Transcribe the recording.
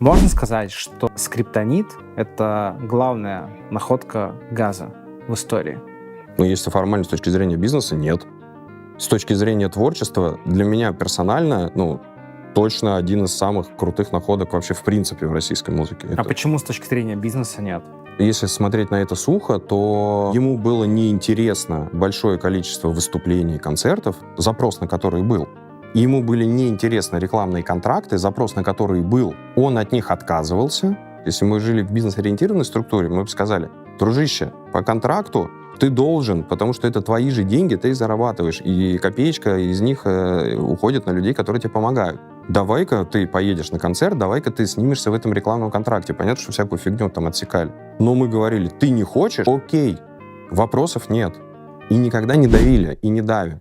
Можно сказать, что скриптонит — это главная находка газа в истории? Но если формально с точки зрения бизнеса, нет. С точки зрения творчества, для меня персонально, точно один из самых крутых находок вообще в принципе в российской музыке. А почему с точки зрения бизнеса нет? Если смотреть на это сухо, то ему было неинтересно большое количество выступлений и концертов, запрос на который был. И ему были неинтересны рекламные контракты, запрос на который был. Он от них отказывался. Если мы жили в бизнес-ориентированной структуре, мы бы сказали: дружище, по контракту ты должен, потому что это твои же деньги, ты их зарабатываешь, и копеечка из них уходит на людей, которые тебе помогают. Давай-ка ты поедешь на концерт, давай-ка ты снимешься в этом рекламном контракте. Понятно, что всякую фигню там отсекали. Но мы говорили: ты не хочешь? Окей, вопросов нет. И никогда не давили, и не давят.